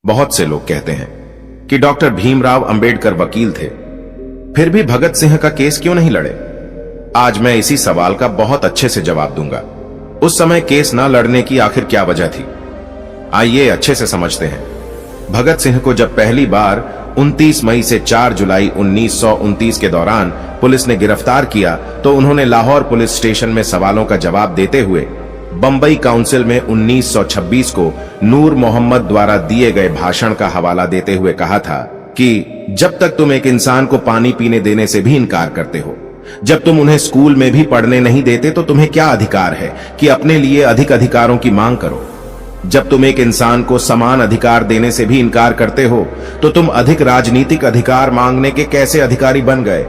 बहुत से लोग कहते हैं कि डॉक्टर भीमराव अंबेडकर वकील थे, फिर भी भगत सिंह का केस क्यों नहीं लड़े? आज मैं इसी सवाल का बहुत अच्छे से जवाब दूंगा। उस समय केस ना लड़ने की आखिर क्या वजह थी, आइए अच्छे से समझते हैं। भगत सिंह को जब पहली बार 29 मई से 4 जुलाई 1929 के दौरान पुलिस ने गिरफ्तार किया तो उन्होंने लाहौर पुलिस स्टेशन में सवालों का जवाब देते हुए बंबई काउंसिल में 1926 को नूर मोहम्मद द्वारा दिए गए भाषण का हवाला देते हुए कहा था कि जब तक तुम एक इंसान को पानी पीने देने से भी इनकार करते हो, जब तुम उन्हें स्कूल में भी पढ़ने नहीं देते, तो तुम्हें क्या अधिकार है कि अपने लिए अधिक अधिकारों की मांग करो? जब तुम एक इंसान को समान अधिकार देने से भी इनकार करते हो, तो तुम अधिक राजनीतिक अधिकार मांगने के कैसे अधिकारी बन गए?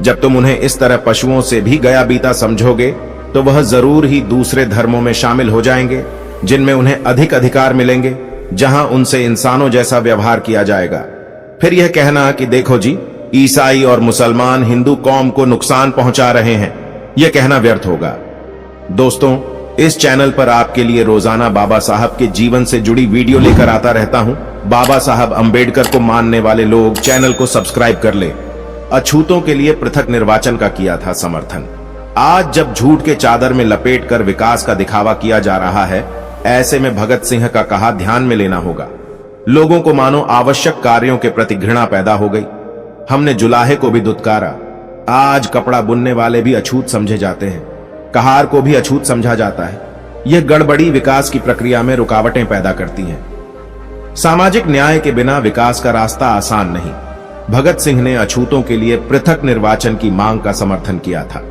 जब तुम उन्हें इस तरह पशुओं से भी गया बीता समझोगे, तो वह जरूर ही दूसरे धर्मों में शामिल हो जाएंगे जिनमें उन्हें अधिक अधिकार मिलेंगे, जहां उनसे इंसानों जैसा व्यवहार किया जाएगा। फिर यह कहना कि देखो जी, ईसाई और मुसलमान हिंदू कौम को नुकसान पहुंचा रहे हैं, यह कहना व्यर्थ होगा। दोस्तों, इस चैनल पर आपके लिए रोजाना बाबा साहब के जीवन से जुड़ी वीडियो लेकर आता रहता हूं। बाबा साहब अंबेडकर को मानने वाले लोग चैनल को सब्सक्राइब कर ले। अछूतों के लिए पृथक निर्वाचन का किया था समर्थन। आज जब झूठ के चादर में लपेट कर विकास का दिखावा किया जा रहा है, ऐसे में भगत सिंह का कहा ध्यान में लेना होगा। लोगों को मानो आवश्यक कार्यों के प्रति घृणा पैदा हो गई। हमने जुलाहे को भी दुत्कारा। आज कपड़ा बुनने वाले भी अछूत समझे जाते हैं, कहार को भी अछूत समझा जाता है। यह गड़बड़ी विकास की प्रक्रिया में रुकावटें पैदा करती है। सामाजिक न्याय के बिना विकास का रास्ता आसान नहीं। भगत सिंह ने अछूतों के लिए पृथक निर्वाचन की मांग का समर्थन किया था।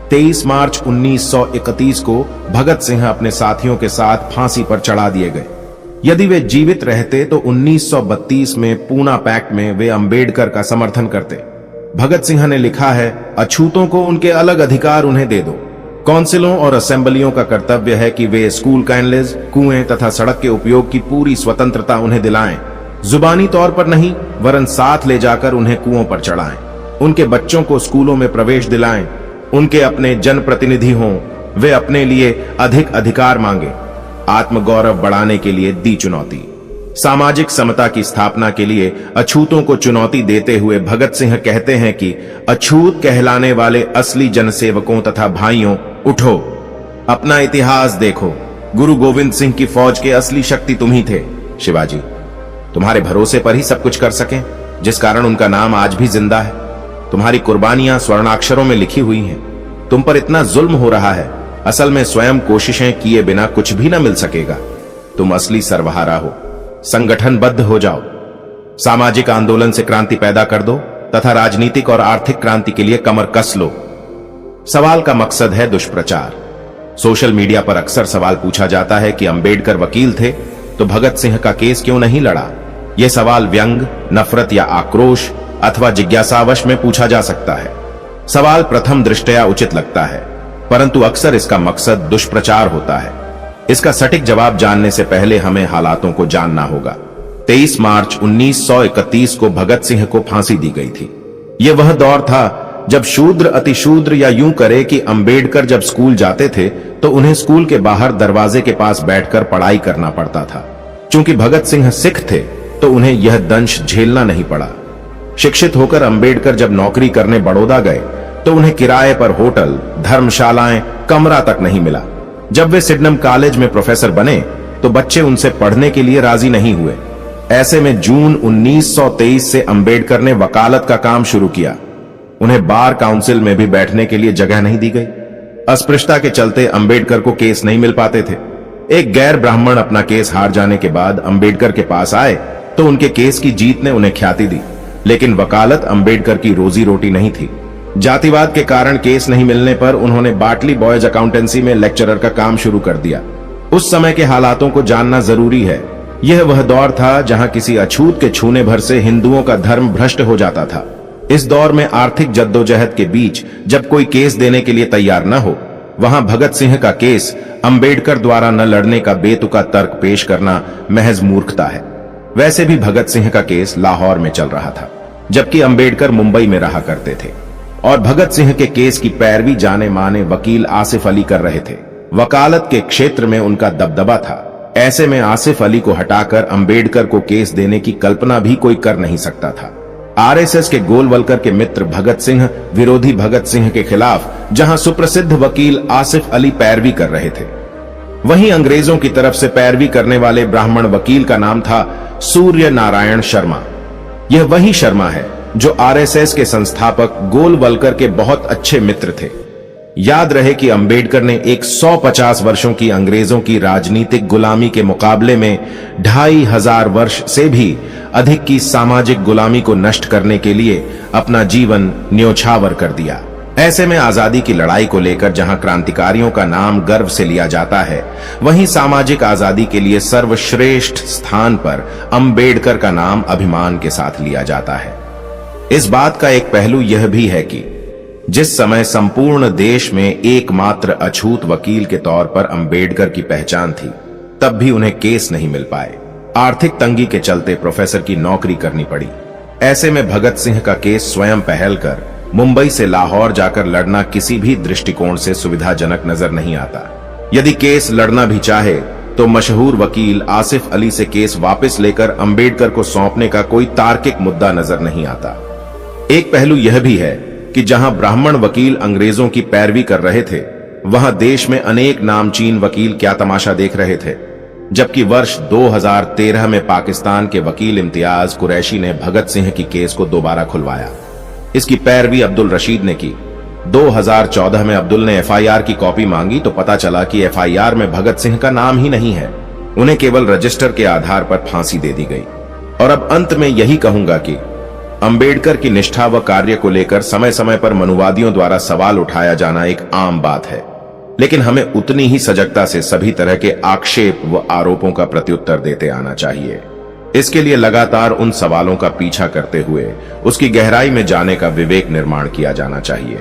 23 मार्च 1931 को भगत सिंह अपने साथियों के साथ फांसी पर चढ़ा दिए गए। यदि वे जीवित रहते तो 1932 में पूना पैक्ट में वे अंबेडकर का समर्थन करते। भगत सिंह ने लिखा है, अछूतों को उनके अलग अधिकार उन्हें दे दो। काउंसिलों और असेंबलियों का कर्तव्य है कि वे स्कूल कैनलेज, कुएं तथा सड़क के उपयोग की पूरी स्वतंत्रता उन्हें दिलाएं। जुबानी तौर पर नहीं, वरन साथ ले जाकर उन्हें कुओं पर चढ़ाएं। उनके बच्चों को स्कूलों में प्रवेश दिलाएं। उनके अपने जनप्रतिनिधि हों, वे अपने लिए अधिक अधिकार मांगे। आत्मगौरव बढ़ाने के लिए दी चुनौती। सामाजिक समता की स्थापना के लिए अछूतों को चुनौती देते हुए भगत सिंह कहते हैं कि अछूत कहलाने वाले असली जनसेवकों तथा भाइयों, उठो, अपना इतिहास देखो। गुरु गोविंद सिंह की फौज के असली शक्ति तुम ही थे। शिवाजी तुम्हारे भरोसे पर ही सब कुछ कर सके, जिस कारण उनका नाम आज भी जिंदा है। तुम्हारी कुर्बानियां स्वर्णाक्षरों में लिखी हुई हैं। तुम पर इतना जुल्म हो रहा है, असल में स्वयं कोशिशें किए बिना कुछ भी न मिल सकेगा। तुम असली सर्वहारा हो। संगठनबद्ध हो जाओ, सामाजिक आंदोलन से क्रांति पैदा कर दो तथा राजनीतिक और आर्थिक क्रांति के लिए कमर कस लो। सवाल का मकसद है दुष्प्रचार। सोशल मीडिया पर अक्सर सवाल पूछा जाता है कि अंबेडकर वकील थे तो भगत सिंह का केस क्यों नहीं लड़ा। यह सवाल व्यंग, नफरत या आक्रोश अथवा जिज्ञासावश में पूछा जा सकता है। सवाल प्रथम दृष्टया उचित लगता है, परंतु अक्सर इसका मकसद दुष्प्रचार होता है। इसका सटीक जवाब जानने से पहले हमें हालातों को जानना होगा। 23 मार्च 1931 को भगत सिंह को फांसी दी गई थी। यह वह दौर था जब शूद्र अतिशूद्र, या यूं करे कि अंबेडकर जब स्कूल जाते थे तो उन्हें स्कूल के बाहर दरवाजे के पास बैठकर पढ़ाई करना पड़ता था। चूंकि भगत सिंह सिख थे तो उन्हें यह दंश झेलना नहीं पड़ा। शिक्षित होकर अंबेडकर जब नौकरी करने बड़ौदा गए तो उन्हें किराए पर होटल, धर्मशालाएं, कमरा तक नहीं मिला। जब वे सिडनम कॉलेज में प्रोफेसर बने तो बच्चे उनसे पढ़ने के लिए राजी नहीं हुए। ऐसे में जून 1923 से अंबेडकर ने वकालत का काम शुरू किया। उन्हें बार काउंसिल में भी बैठने के लिए जगह नहीं दी गई। अस्पृश्यता के चलते अंबेडकर को केस नहीं मिल पाते थे। एक गैर ब्राह्मण अपना केस हार जाने के बाद अंबेडकर के पास आए तो उनके केस की जीत ने उन्हें ख्याति दी, लेकिन वकालत अंबेडकर की रोजी रोटी नहीं थी। जातिवाद के कारण केस नहीं मिलने पर उन्होंने बाटली बॉयज अकाउंटेंसी में लेक्चरर का काम शुरू कर दिया। उस समय के हालातों को जानना जरूरी है। यह वह दौर था जहां किसी अछूत के छूने भर से हिंदुओं का धर्म भ्रष्ट हो जाता था। इस दौर में आर्थिक जद्दोजहद के बीच जब कोई केस देने के लिए तैयार न हो, वहां भगत सिंह का केस अंबेडकर द्वारा न लड़ने का बेतुका तर्क पेश करना महज मूर्खता है। वैसे भी भगत सिंह का केस लाहौर में चल रहा था, जबकि अंबेडकर मुंबई में रहा करते थे, और भगत सिंह के केस की पैरवी जाने माने वकील आसिफ अली कर रहे थे। वकालत के क्षेत्र में उनका दबदबा था। ऐसे में आसिफ अली को हटाकर अंबेडकर को केस देने की कल्पना भी कोई कर नहीं सकता था। आरएसएस के गोलवलकर के मित्र भगत सिंह विरोधी भगत सिंह के खिलाफ जहां सुप्रसिद्ध वकील आसिफ अली पैरवी कर रहे थे, वहीं अंग्रेजों की तरफ से पैरवी करने वाले ब्राह्मण वकील का नाम था सूर्य नारायण शर्मा। यह वही शर्मा है जो आरएसएस के संस्थापक गोलवलकर के बहुत अच्छे मित्र थे। याद रहे कि अंबेडकर ने 150 वर्षों की अंग्रेजों की राजनीतिक गुलामी के मुकाबले में 2500 वर्ष से भी अधिक की सामाजिक गुलामी को नष्ट करने के लिए अपना जीवन न्योछावर कर दिया। ऐसे में आजादी की लड़ाई को लेकर जहां क्रांतिकारियों का नाम गर्व से लिया जाता है, वहीं सामाजिक आजादी के लिए सर्वश्रेष्ठ स्थान पर अंबेडकर का नाम अभिमान के साथ लिया जाता है। इस बात का एक पहलू यह भी है कि जिस समय संपूर्ण देश में एकमात्र अछूत वकील के तौर पर अंबेडकर की पहचान थी, तब भी उन्हें केस नहीं मिल पाए। आर्थिक तंगी के चलते प्रोफेसर की नौकरी करनी पड़ी। ऐसे में भगत सिंह का केस स्वयं पहल कर मुंबई से लाहौर जाकर लड़ना किसी भी दृष्टिकोण से सुविधाजनक नजर नहीं आता। यदि केस लड़ना भी चाहे तो मशहूर वकील आसिफ अली से केस वापस लेकर अंबेडकर को सौंपने का कोई तार्किक मुद्दा नजर नहीं आता। एक पहलू यह भी है कि जहां ब्राह्मण वकील अंग्रेजों की पैरवी कर रहे थे, वहां देश में अनेक नामचीन वकील क्या तमाशा देख रहे थे। जबकि वर्ष 2013 में पाकिस्तान के वकील इम्तियाज कुरैशी ने भगत सिंह की केस को दोबारा खुलवाया। इसकी पैरवी अब्दुल रशीद ने की। 2014 में अब्दुल ने एफआईआर की कॉपी मांगी तो पता चला कि एफआईआर में भगत सिंह का नाम ही नहीं है। उन्हें केवल रजिस्टर के आधार पर फांसी दे दी गई। और अब अंत में यही कहूंगा कि अंबेडकर की निष्ठा व कार्य को लेकर समय समय पर मनुवादियों द्वारा सवाल उठाया जाना एक आम बात है, लेकिन हमें उतनी ही सजगता से सभी तरह के आक्षेप व आरोपों का प्रत्युत्तर देते आना चाहिए। इसके लिए लगातार उन सवालों का पीछा करते हुए उसकी गहराई में जाने का विवेक निर्माण किया जाना चाहिए।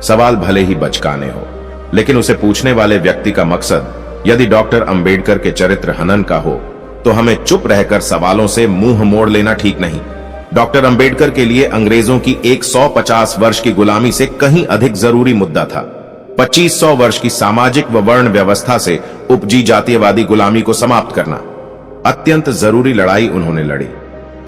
सवाल भले ही बचकाने हो, लेकिन उसे पूछने वाले व्यक्ति का मकसद यदि डॉक्टर अंबेडकर के चरित्र हनन का हो, तो हमें चुप रहकर सवालों से मुंह मोड़ लेना ठीक नहीं। डॉक्टर अंबेडकर के लिए अंग्रेजों की 150 वर्ष की गुलामी से कहीं अधिक जरूरी मुद्दा था 2500 वर्ष की सामाजिक व वर्ण व्यवस्था से उपजी जातीयवादी गुलामी को समाप्त करना। अत्यंत जरूरी लड़ाई उन्होंने लड़ी।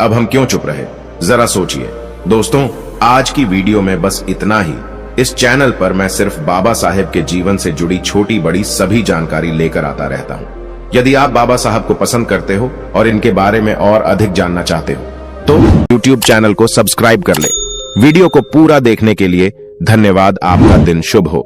अब हम क्यों चुप रहे, जरा सोचिए। दोस्तों, आज की वीडियो में बस इतना ही। इस चैनल पर मैं सिर्फ बाबा साहेब के जीवन से जुड़ी छोटी बड़ी सभी जानकारी लेकर आता रहता हूं। यदि आप बाबा साहब को पसंद करते हो और इनके बारे में और अधिक जानना चाहते हो तो YouTube चैनल को सब्सक्राइब कर ले। वीडियो को पूरा देखने के लिए धन्यवाद। आपका दिन शुभ हो।